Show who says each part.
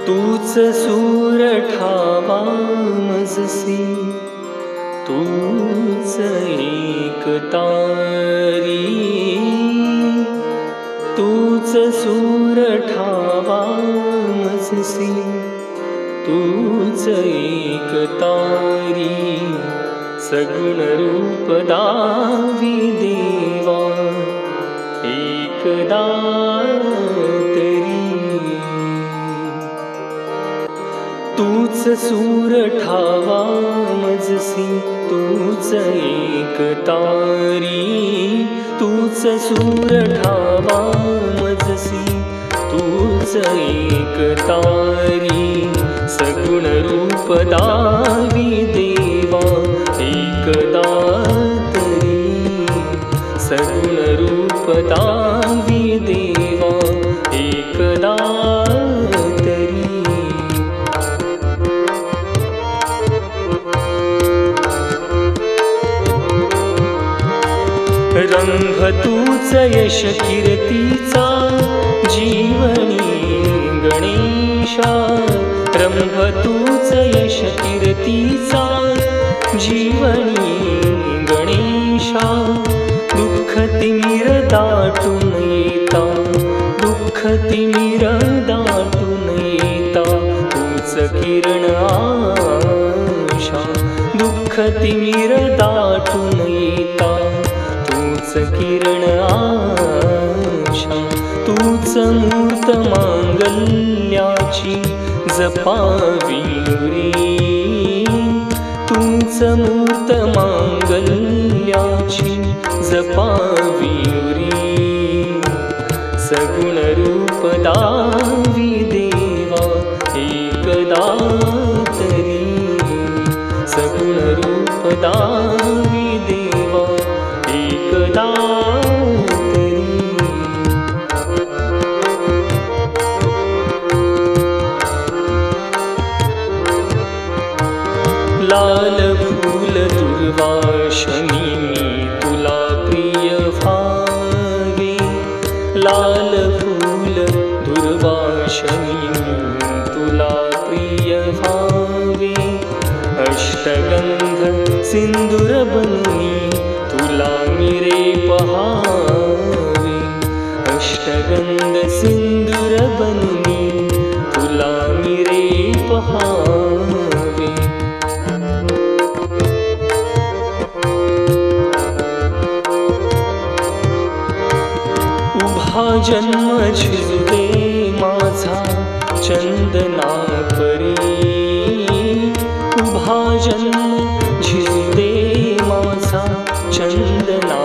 Speaker 1: तूच सूर ठावा मजसी, तूच एक तारी, तूच सूर ठावा मजसी, तूच एक तारी, सगुण रूप दावी देवा एकदा तरी। तूच सूर ठावा मजसी, तूच एक तारी, तूच सूर ठावा मजसी, तूच एक तारी, सगुण रूप दावी देवा एकदा तरी, सगुण रूप दावी देवा एकदा तरी। रंभ तूच यश कीर्तीचा जीवनी गणेशा, रंभ तूच यश कीर्तीचा जीवनी गणेशा, दुःख तिमिर दाटून येता, दुःख तिमिर दाटून येता, तूच किरण आशा, दुःख तिमिर दाटून येता, तूच किरण आशा, तूच मूर्त मांगल्याची जपावी रे, तूच मूर्त मांगल्याची जपावी रे, सगुण रूप दावी देवा एकदा तरी, सगुण रूप दावी देवा एकदा तरी। लाल फूल दुर्वाशनी मी तुला प्रिय भावे, लाल फूल दुर्वाशनी मी तुला प्रिय भावे, अष्टगंध सिंदूर बनूनी तुला मिरे पहावे, अष्टगंध सिंदूर बनूनी तुला मिरे पहावे। उभा जन्म झिजदे माझा चंदना परी, उभा जन्म झिजदे माझा चंदना